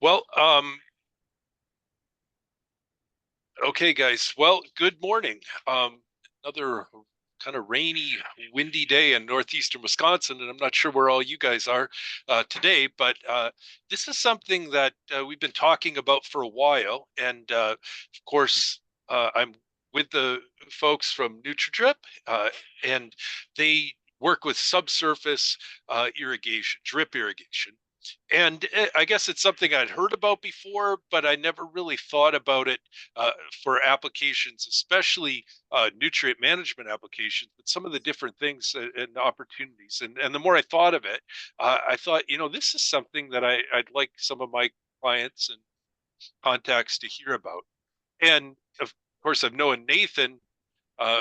Well, okay, guys. Well, good morning. Another kind of rainy, windy day in northeastern Wisconsin, and I'm not sure where all you guys are today, but this is something that we've been talking about for a while. And of course, I'm with the folks from NutriDrip, and they work with subsurface irrigation, drip irrigation. And I guess it's something I'd heard about before, but I never really thought about it for applications, especially nutrient management applications, but some of the different things and opportunities. And the more I thought of it, I thought, this is something that I'd like some of my clients and contacts to hear about. And of course, I've known Nathan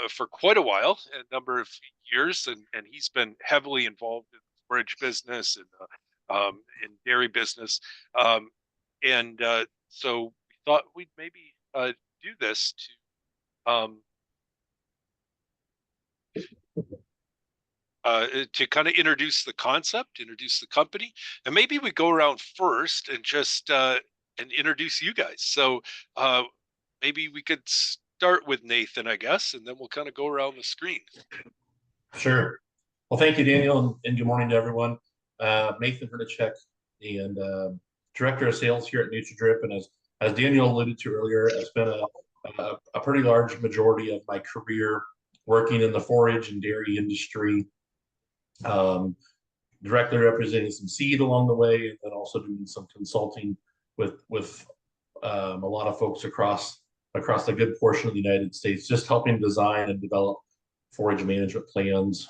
for quite a while, a number of years, and he's been heavily involved in the forage business and in dairy business. And so we thought we'd maybe do this to kind of introduce the concept, introduce the company, and maybe we go around first and just and introduce you guys. So maybe we could start with Nathan, I guess, and then we'll kind of go around the screen. Sure. Well, thank you, Daniel, and good morning to everyone. Nathan Hernachek, and Director of Sales here at NutriDrip. And as Daniel alluded to earlier, I spent a pretty large majority of my career working in the forage and dairy industry, directly representing some seed along the way, and then also doing some consulting with a lot of folks across a good portion of the United States, just helping design and develop forage management plans,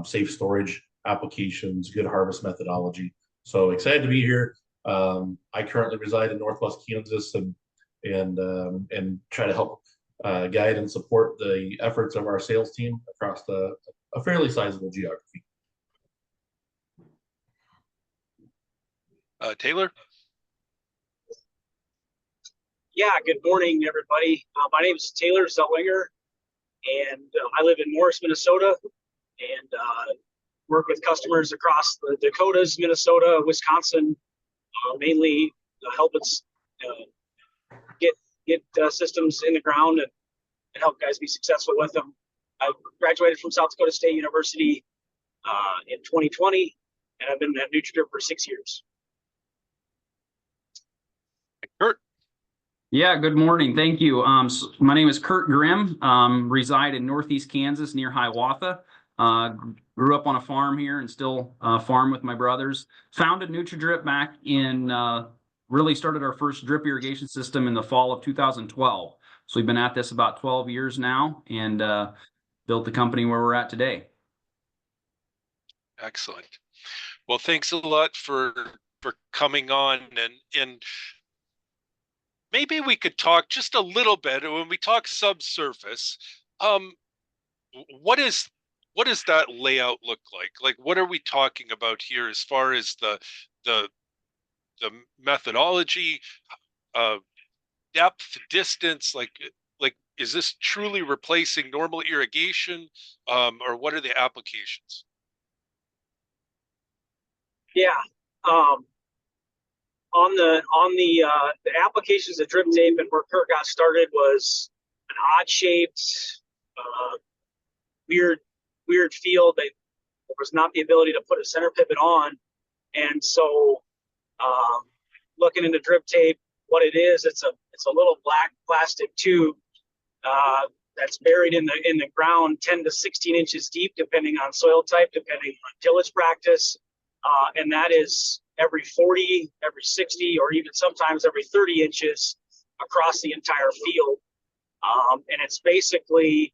safe storage applications, good harvest methodology. So excited to be here. I currently reside in Northwest Kansas and try to help guide and support the efforts of our sales team across a fairly sizable geography. Taylor? Yeah, good morning, everybody. My name is Taylor Zellweger, and I live in Morris, Minnesota, and work with customers across the Dakotas, Minnesota, Wisconsin, mainly help us get systems in the ground and help guys be successful with them. I graduated from South Dakota State University in 2020, and I've been at NutriDrip for 6 years. Kurt? Yeah, good morning. Thank you. So my name is Kurt Grimm, reside in Northeast Kansas near Hiawatha. Grew up on a farm here and still farm with my brothers. Founded NutriDrip back in, really started our first drip irrigation system in the fall of 2012. So we've been at this about 12 years now and built the company where we're at today. Excellent. Well, thanks a lot for coming on, and maybe we could talk just a little bit when we talk subsurface. What does that layout look like? Like, what are we talking about here as far as the methodology, depth, distance? Like, is this truly replacing normal irrigation, or what are the applications? Yeah. On the applications of drip tape and where Kurt got started was an odd shaped, weird field. There was not the ability to put a center pivot on, and so looking into drip tape, what it is, it's a little black plastic tube that's buried in the ground 10 to 16 inches deep, depending on soil type, depending on tillage practice, and that is every 40, every 60, or even sometimes every 30 inches across the entire field. And it's basically,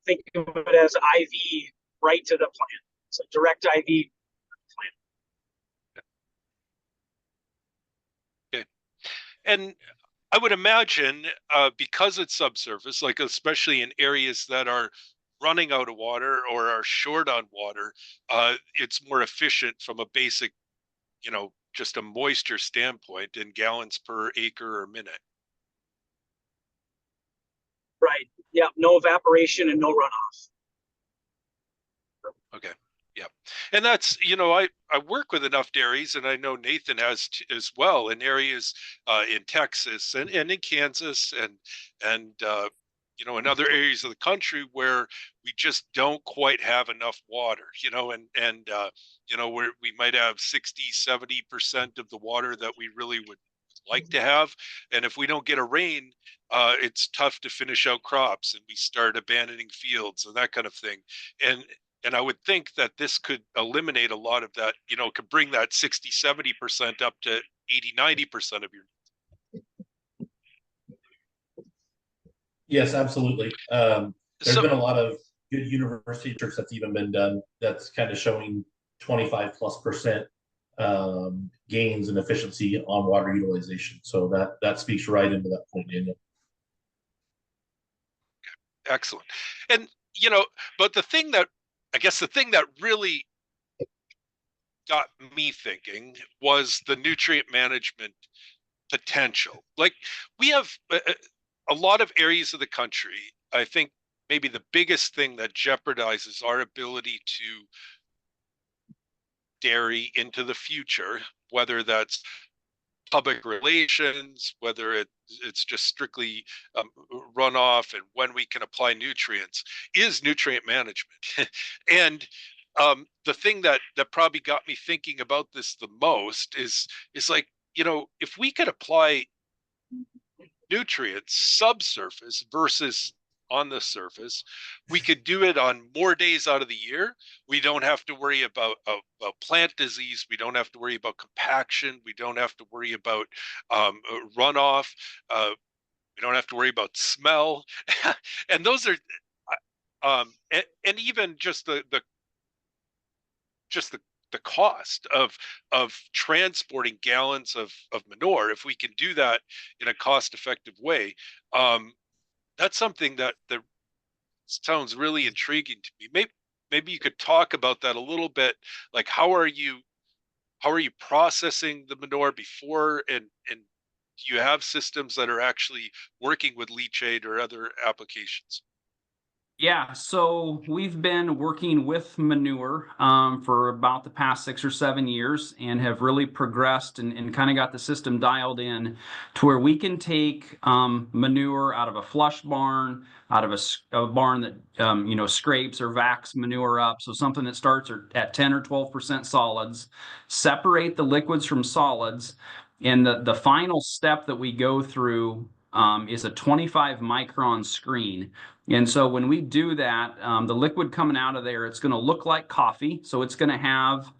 think of it as IV right to the plant. It's a direct IV plant. Okay. And I would imagine because it's subsurface, like especially in areas that are running out of water or are short on water, it's more efficient from a basic, just a moisture standpoint in gallons per acre or minute. Right. Yeah. No evaporation and no runoff. Okay. Yeah. And that's, I work with enough dairies, and I know Nathan has as well, in areas in Texas and in Kansas and in other areas of the country where we just don't quite have enough water, and where we might have 60-70% of the water that we really would like to have. And if we don't get a rain, it's tough to finish out crops, and we start abandoning fields and that kind of thing. And I would think that this could eliminate a lot of that, could bring that 60-70% up to 80-90% of your. Yes, absolutely. There's So, been a lot of good university research that's even been done that's kind of showing 25+% gains in efficiency on water utilization. So that speaks right into that point, Daniel. excellent. And, but the thing that really got me thinking was the nutrient management potential. Like, we have a lot of areas of the country. I think maybe the biggest thing that jeopardizes our ability to dairy into the future, whether that's public relations, whether it's just strictly runoff and when we can apply nutrients, is nutrient management. And the thing that probably got me thinking about this the most is like, if we could apply nutrients subsurface versus on the surface, we could do it on more days out of the year. We don't have to worry about plant disease. We don't have to worry about compaction. We don't have to worry about runoff. We don't have to worry about smell. And those are and even just the cost of transporting gallons of manure. If we can do that in a cost effective way, that's something that sounds really intriguing to me. Maybe you could talk about that a little bit. Like, how are you processing the manure before, and do you have systems that are actually working with leachate or other applications? Yeah, so we've been working with manure for about the past 6 or 7 years, and have really progressed and kind of got the system dialed in to where we can take manure out of a flush barn, out of a barn that scrapes or vacs manure up. So something that starts at 10 or 12% solids, separate the liquids from solids, and the final step that we go through is a 25 micron screen. And so when we do that, the liquid coming out of there, it's going to look like coffee. So it's going to have,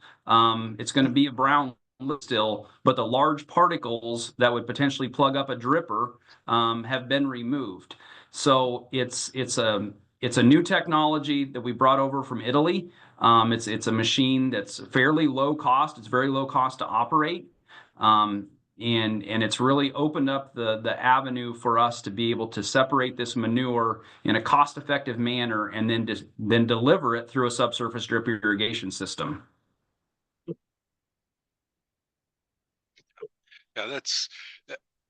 it's going to be a brown still, but the large particles that would potentially plug up a dripper have been removed. So it's a new technology that we brought over from Italy. It's a machine that's fairly low cost. It's very low cost to operate. And it's really opened up the avenue for us to be able to separate this manure in a cost-effective manner, and then deliver it through a subsurface drip irrigation system. Yeah, that's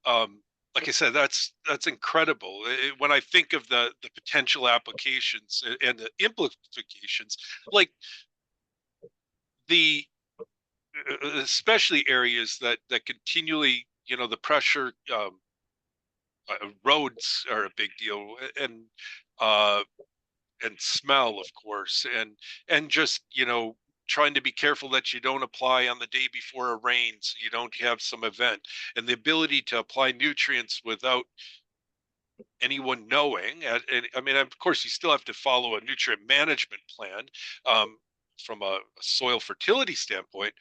like I said, that's incredible. When I think of the potential applications and the implications, like the especially areas that continually, the pressure, roads are a big deal, uh and smell, of course, and just, trying to be careful that you don't apply on the day before a rain, so you don't have some event, and the ability to apply nutrients without anyone knowing. And I mean, of course, you still have to follow a nutrient management plan from a soil fertility standpoint,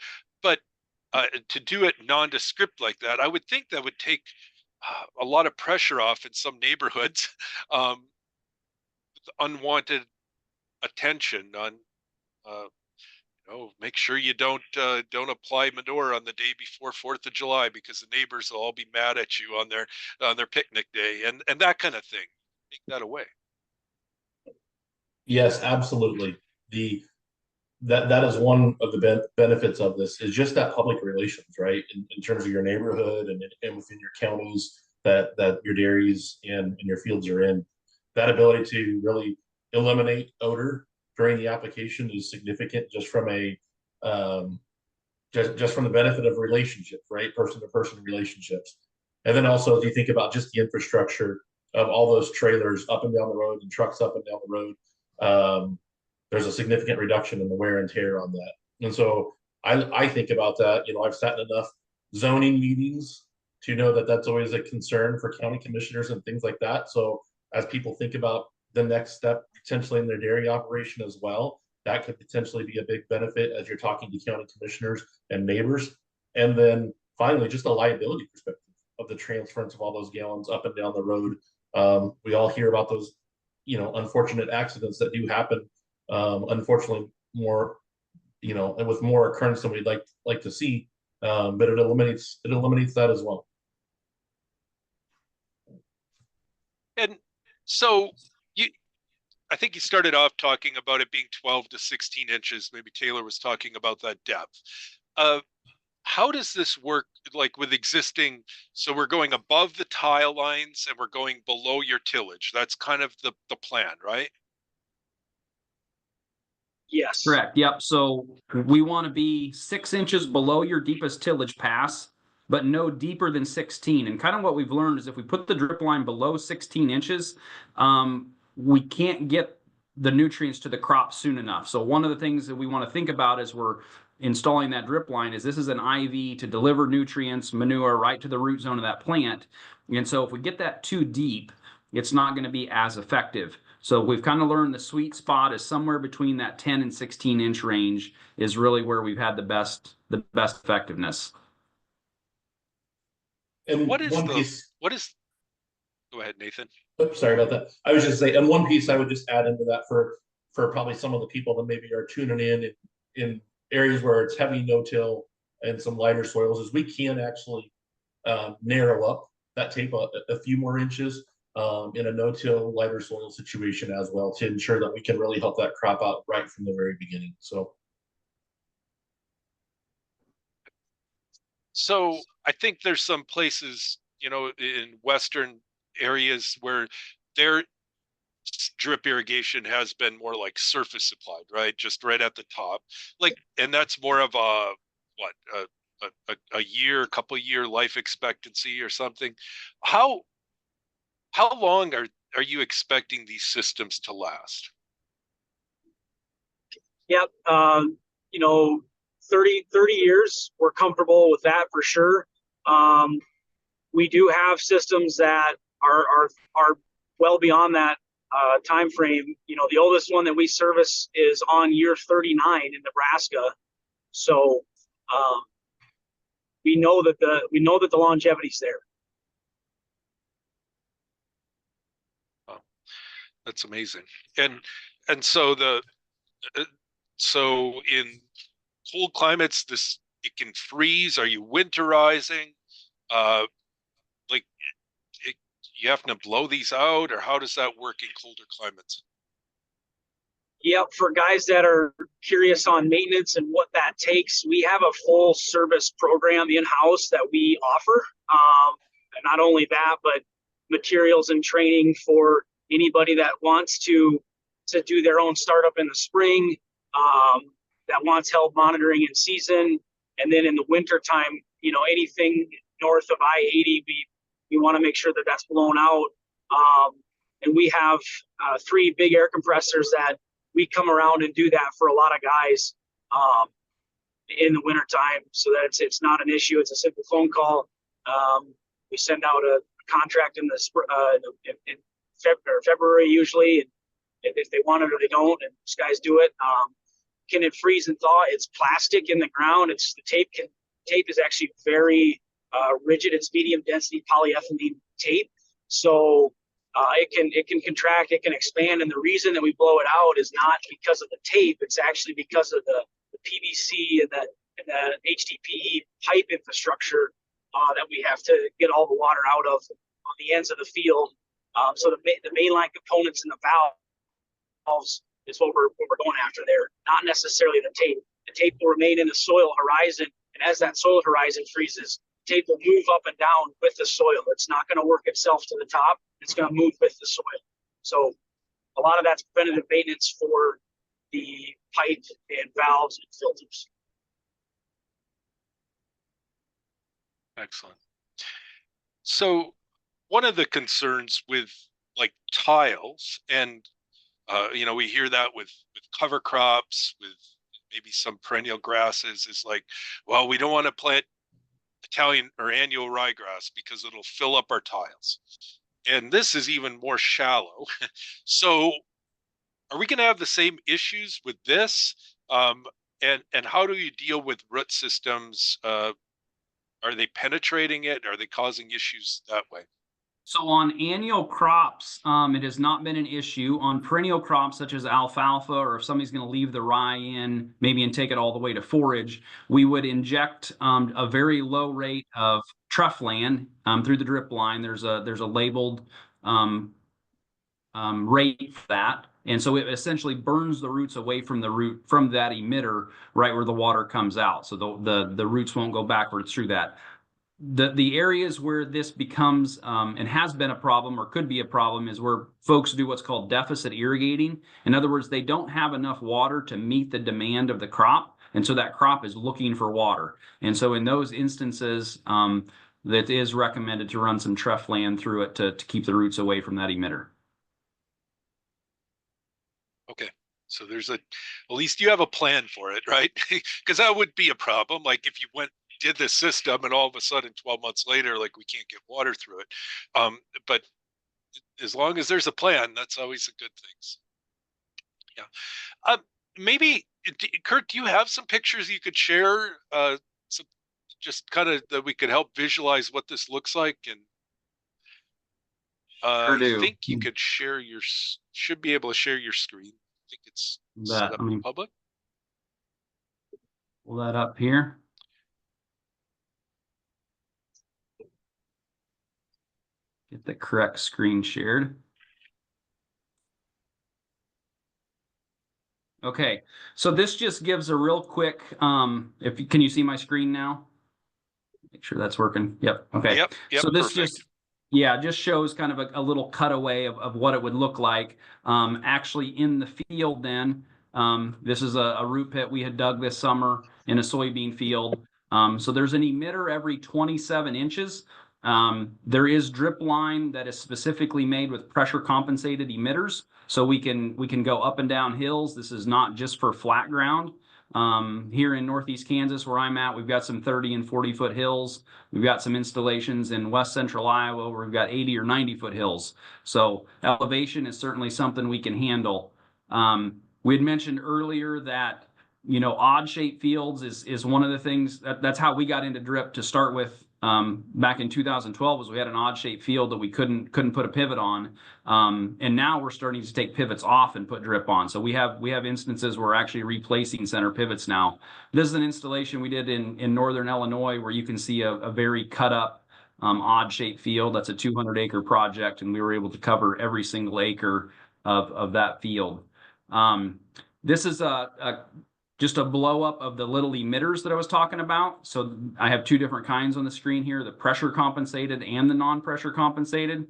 but to do it nondescript like that, I would think that would take a lot of pressure off in some neighborhoods, um, unwanted attention on. Uh, make sure you don't apply manure on the day before 4th of July, because the neighbors will all be mad at you on their picnic day, and that kind of thing. Take that away. Yes, absolutely. That is one of the benefits of this, is just that public relations, right? In terms of your neighborhood and within your counties that your dairies and your fields are in, that ability to really eliminate odor during the application is significant just from a just from the benefit of relationships, right? Person to person relationships. And then also, if you think about just the infrastructure of all those trailers up and down the road and trucks up and down the road, there's a significant reduction in the wear and tear on that. And so I think about that. I've sat in enough zoning meetings to know that that's always a concern for county commissioners and things like that. So as people think about the next step potentially in their dairy operation as well, that could potentially be a big benefit as you're talking to county commissioners and neighbors. And then finally, just a liability perspective of the transference of all those gallons up and down the road. We all hear about those, unfortunate accidents that do happen. Unfortunately, more, and with more occurrence than we'd like to see. But it eliminates that as well. And so I think you started off talking about it being 12 to 16 inches. Maybe Taylor was talking about that depth. How does this work like with existing? So we're going above the tile lines and we're going below your tillage. That's kind of the plan, right? Yes. Correct. Yep. So we want to be 6 inches below your deepest tillage pass, but no deeper than 16. And kind of what we've learned is if we put the drip line below 16 inches, we can't get the nutrients to the crop soon enough. So one of the things that we want to think about as we're installing that drip line is this is an IV to deliver nutrients, manure right to the root zone of that plant. And so if we get that too deep, it's not going to be as effective. So we've kind of learned the sweet spot is somewhere between that 10 and 16 inch range is really where we've had the best effectiveness. And What is go ahead, Nathan. Oops, sorry about that. I was just saying, and one piece I would just add into that for probably some of the people that maybe are tuning in areas where it's heavy no-till and some lighter soils is we can actually narrow up that tape a few more inches in a no-till lighter soil situation as well to ensure that we can really help that crop out right from the very beginning. So I think there's some places, in Western areas where their drip irrigation has been more like surface supplied, right? Just right at the top. And that's more of a couple year life expectancy or something. How long are you expecting these systems to last? Yep. 30 years, we're comfortable with that for sure. We do have systems that are well beyond that time frame. The oldest one that we service is on year 39 in Nebraska. So we know that the longevity's there. Oh, that's amazing. And so so in cold climates, it can freeze. Are you winterizing? You have to blow these out, or how does that work in colder climates? Yep, for guys that are curious on maintenance and what that takes, we have a full service program in-house that we offer. And not only that, but materials and training for anybody that wants to do their own startup in the spring, that wants help monitoring in season. And then in the wintertime, anything north of I-80, we want to make sure that that's blown out. And we have 3 big air compressors that we come around and do that for a lot of guys in the wintertime, so that it's not an issue. It's a simple phone call. We send out a contract in February usually, and if they want it or they don't, and these guys do it. Can it freeze and thaw? It's plastic in the ground. The tape is actually very rigid. It's medium density polyethylene tape, so it can contract, it can expand, and the reason that we blow it out is not because of the tape. It's actually because of the PVC and the HDPE pipe infrastructure that we have to get all the water out of on the ends of the field. So the mainline components and the valves is what we're going after there, not necessarily the tape. The tape will remain in the soil horizon, and as that soil horizon freezes, tape will move up and down with the soil. It's not going to work itself to the top. It's going to move with the soil. So a lot of that's preventative maintenance for the pipe and valves and filters. Excellent. So one of the concerns with like tiles, and we hear that with cover crops, with maybe some perennial grasses, is like, well, we don't want to plant Italian or annual ryegrass because it'll fill up our tiles. And this is even more shallow. So are we going to have the same issues with this? And how do you deal with root systems? Are they penetrating it? Are they causing issues that way? So on annual crops, it has not been an issue. On perennial crops such as alfalfa, or if somebody's going to leave the rye in, maybe and take it all the way to forage, we would inject a very low rate of truffland through the drip line. There's a labeled rate for that. And so it essentially burns the roots away from that emitter right where the water comes out. So the roots won't go backwards through that. The areas where this becomes and has been a problem or could be a problem is where folks do what's called deficit irrigating. In other words, they don't have enough water to meet the demand of the crop. And so that crop is looking for water. And so in those instances, that is recommended to run some truffland through it to keep the roots away from that emitter. Okay. So at least you have a plan for it, right? Because that would be a problem. Like if you did this system and all of a sudden 12 months later, like we can't get water through it. But as long as there's a plan, that's always a good thing. Yeah. Maybe, Kurt, do you have some pictures you could share? Just kind of that we could help visualize what this looks like. And Sure do. I think you could should be able to share your screen. I think it's set up in public. Pull that up here. Get the correct screen shared. Okay, so this just gives a real quick, can you see my screen now? Make sure that's working. Yep. Okay. Yep. So this perfect. just shows kind of a little cutaway of what it would look like actually in the field then. This is a root pit we had dug this summer in a soybean field. So there's an emitter every 27 inches. There is drip line that is specifically made with pressure compensated emitters. So we can go up and down hills. This is not just for flat ground. Here in Northeast Kansas, where I'm at, we've got some 30 and 40 foot hills. We've got some installations in West Central Iowa where we've got 80 or 90 foot hills. So elevation is certainly something we can handle. We had mentioned earlier that, odd shaped fields is one of the things that's how we got into drip to start with. Back in 2012 was we had an odd shaped field that we couldn't put a pivot on. And now we're starting to take pivots off and put drip on. So we have instances where we're actually replacing center pivots now. This is an installation we did in northern Illinois where you can see a very cut up odd shaped field. That's a 200-acre project, and we were able to cover every single acre of that field. This is just a blow up of the little emitters that I was talking about. So I have two different kinds on the screen here, the pressure compensated and the non-pressure compensated.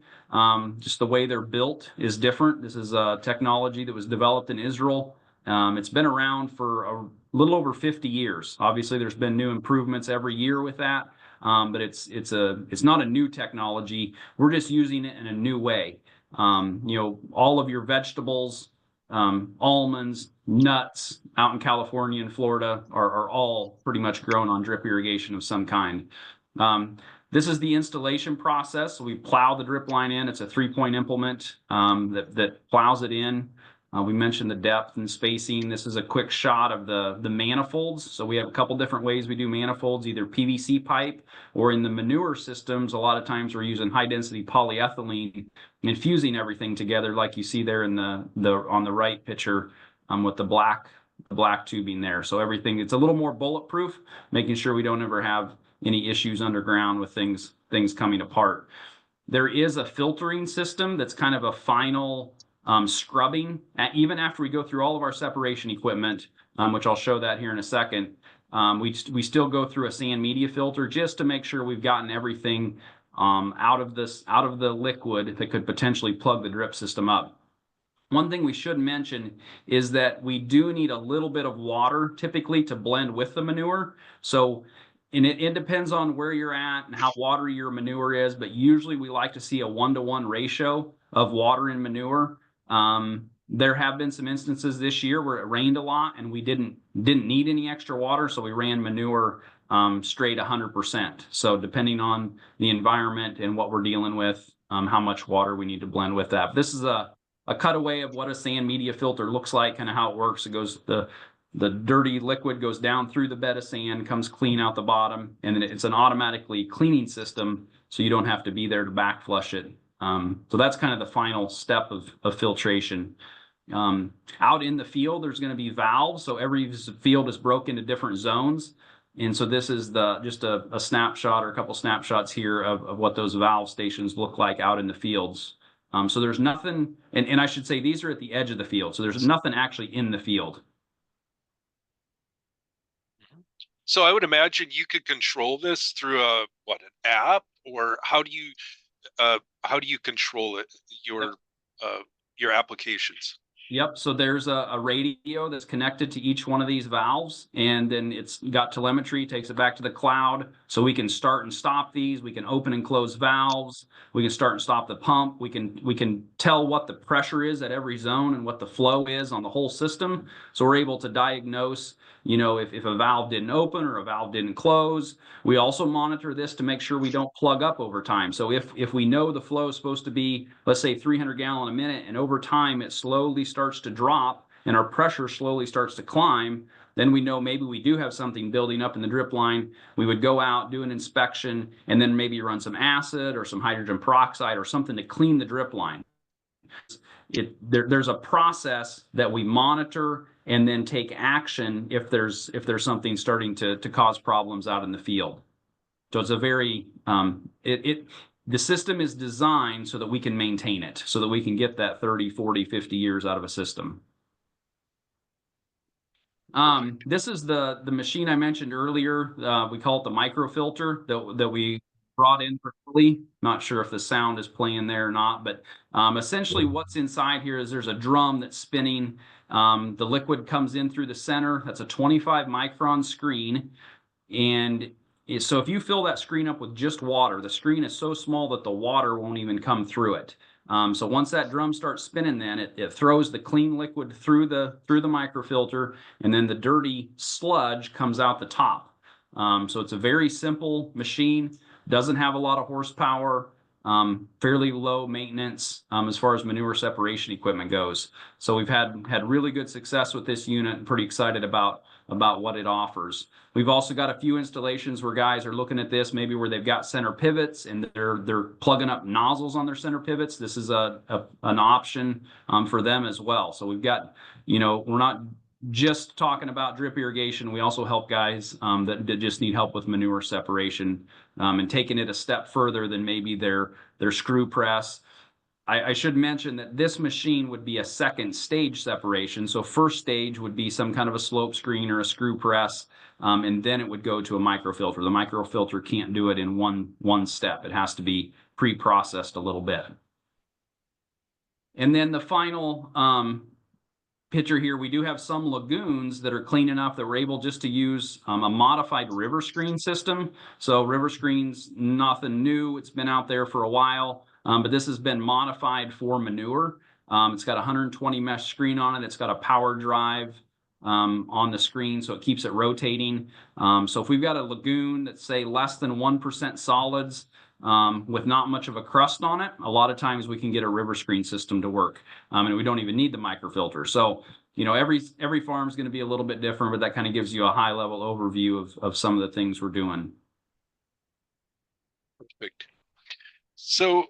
Just the way they're built is different. This is a technology that was developed in Israel. It's been around for a little over 50 years. Obviously, there's been new improvements every year with that, but it's not a new technology. We're just using it in a new way. All of your vegetables, almonds, nuts out in California and Florida are all pretty much grown on drip irrigation of some kind. This is the installation process. So we plow the drip line in. It's a 3-point implement that plows it in. We mentioned the depth and spacing. This is a quick shot of the manifolds. So we have a couple different ways we do manifolds, either PVC pipe or in the manure systems. A lot of times we're using high density polyethylene and fusing everything together like you see there in on the right picture with the black tubing there. So everything, it's a little more bulletproof, making sure we don't ever have any issues underground with things coming apart. There is a filtering system that's kind of a final scrubbing. Even after we go through all of our separation equipment, which I'll show that here in a second, we still go through a sand media filter just to make sure we've gotten everything out of the liquid that could potentially plug the drip system up. One thing we should mention is that we do need a little bit of water typically to blend with the manure. So, and it depends on where you're at and how watery your manure is, but usually we like to see a 1-to-1 ratio of water and manure. There have been some instances this year where it rained a lot and we didn't need any extra water, so we ran manure straight 100%. So depending on the environment and what we're dealing with, how much water we need to blend with that. But this is a cutaway of what a sand media filter looks like, kind of how it works. It goes, the dirty liquid goes down through the bed of sand, comes clean out the bottom, and then it's an automatically cleaning system, so you don't have to be there to back flush it. So that's kind of the final step of filtration. Out in the field, there's going to be valves, so every field is broken into different zones. And so this is just a snapshot or a couple snapshots here of what those valve stations look like out in the fields. So there's nothing, and I should say these are at the edge of the field, so there's nothing actually in the field. So I would imagine you could control this through an app, or how do you control it, your applications? Yep. So there's a radio that's connected to each one of these valves, and then it's got telemetry, takes it back to the cloud. So we can start and stop these. We can open and close valves. We can start and stop the pump. We can tell what the pressure is at every zone and what the flow is on the whole system. So we're able to diagnose, if a valve didn't open or a valve didn't close. We also monitor this to make sure we don't plug up over time. So if we know the flow is supposed to be, let's say 300 gallon a minute, and over time it slowly starts to drop and our pressure slowly starts to climb, then we know maybe we do have something building up in the drip line. We would go out, do an inspection, and then maybe run some acid or some hydrogen peroxide or something to clean the drip line. There's a process that we monitor and then take action if there's something starting to cause problems out in the field. So it's a very the system is designed so that we can maintain it, so that we can get that 30, 40, 50 years out of a system. This is the machine I mentioned earlier. We call it the microfilter that we brought in for Philly. Not sure if the sound is playing there or not, but essentially what's inside here is there's a drum that's spinning. The liquid comes in through the center. That's a 25 micron screen. And so if you fill that screen up with just water, the screen is so small that the water won't even come through it. So once that drum starts spinning, then it throws the clean liquid through the microfilter, and then the dirty sludge comes out the top. So it's a very simple machine, doesn't have a lot of horsepower, fairly low maintenance as far as manure separation equipment goes. So we've had really good success with this unit and pretty excited about what it offers. We've also got a few installations where guys are looking at this, maybe where they've got center pivots and they're plugging up nozzles on their center pivots. This is an option for them as well. So we've got, we're not just talking about drip irrigation. We also help guys that just need help with manure separation and taking it a step further than maybe their screw press. I should mention that this machine would be a second stage separation. So first stage would be some kind of a slope screen or a screw press, and then it would go to a microfilter. The microfilter can't do it in one step. It has to be pre-processed a little bit. And then the final picture here, we do have some lagoons that are clean enough that we're able just to use a modified river screen system. So river screen's nothing new. It's been out there for a while. But this has been modified for manure. It's got a 120 mesh screen on it. It's got a power drive on the screen, so it keeps it rotating. So if we've got a lagoon that's, say, less than 1% solids with not much of a crust on it, a lot of times we can get a river screen system to work. And we don't even need the microfilter. So, every farm is going to be a little bit different, but that kind of gives you a high-level overview of some of the things we're doing. Perfect. So,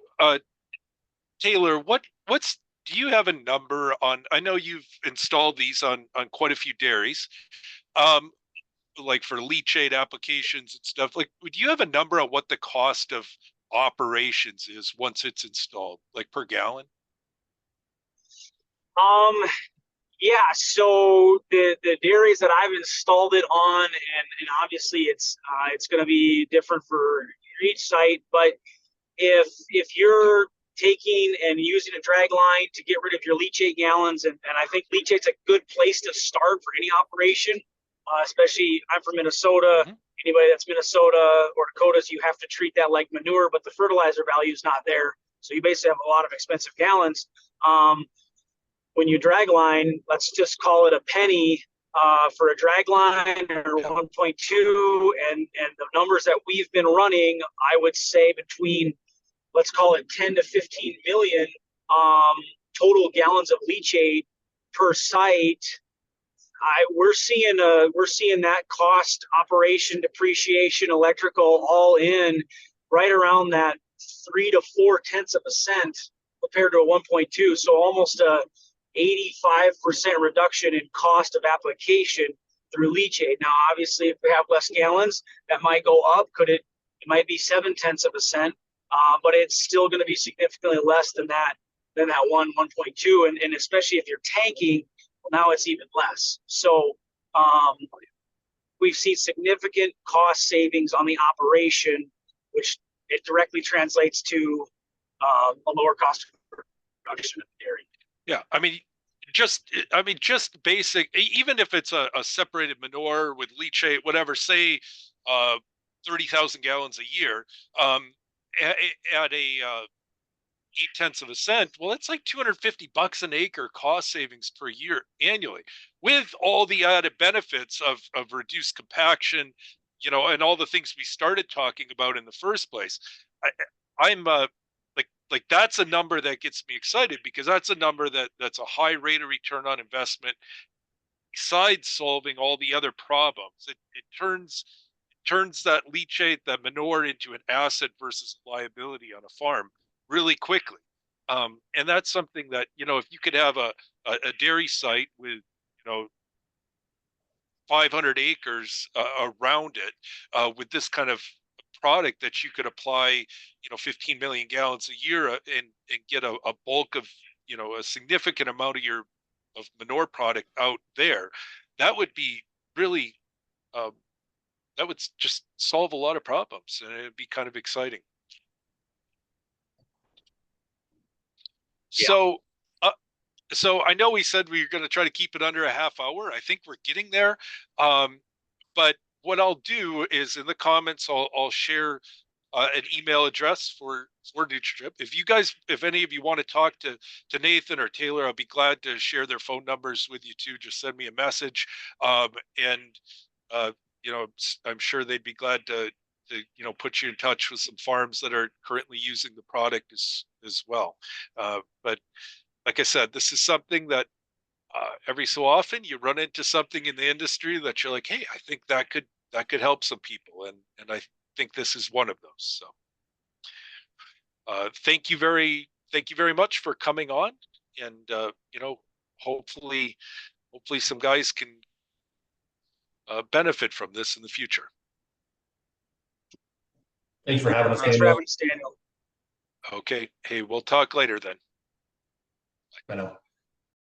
Taylor, do you have a number on? I know you've installed these on quite a few dairies, like for leachate applications and stuff. Like, do you have a number on what the cost of operations is once it's installed, like per gallon? Yeah. So the dairies that I've installed it on, and obviously it's going to be different for each site, but if you're taking and using a drag line to get rid of your leachate gallons. And I think leachate's a good place to start for any operation, especially I'm from Minnesota. Mhm. Anybody that's Minnesota or Dakotas, you have to treat that like manure, but the fertilizer value is not there. So you basically have a lot of expensive gallons. When you drag line, let's just call it a penny for a drag line or 1.2. And the numbers that we've been running, I would say between, let's call it 10 to 15 million total gallons of leachate per site. We're seeing that cost, operation, depreciation, electrical, all in right around that 3 to 4 tenths of a cent compared to a 1.2. So almost a 85% reduction in cost of application through leachate. Now, obviously, if we have less gallons, that might go up. It might be 7 tenths of a cent, but it's still going to be significantly less than that 1.2. And especially if you're tanking, well, now it's even less. So we've seen significant cost savings on the operation, which it directly translates to a lower cost of production of the dairy. Yeah, just basic. Even if it's a separated manure with leachate, whatever. Say, 30,000 gallons a year. At a 8 tenths of a cent. Well, it's like $250 an acre cost savings per year annually, with all the added benefits of reduced compaction, and all the things we started talking about in the first place. I'm like that's a number that gets me excited, because that's a number that's a high rate of return on investment. Besides solving all the other problems, it turns that leachate, that manure, into an asset versus liability on a farm really quickly. And that's something that, if you could have a dairy site with, 500 acres around it, with this kind of product that you could apply, 15 million gallons a year, and get a bulk of, a significant amount of manure product out there, that would be really, that would just solve a lot of problems, and it'd be kind of exciting. Yeah. So I know we said we were going to try to keep it under a half hour. I think we're getting there. But what I'll do is, in the comments, I'll share an email address for NutriDrip. If any of you want to talk to Nathan or Taylor, I'll be glad to share their phone numbers with you too. Just send me a message, and I'm sure they'd be glad to put you in touch with some farms that are currently using the product as well. But like I said, this is something that every so often you run into something in the industry that you're like, hey, I think that could help some people, and I think this is one of those. So thank you very much for coming on, and hopefully some guys can benefit from this in the future. Thanks for having us, Thanks for Daniel. having us, Daniel. Okay, hey, we'll talk later then. I know.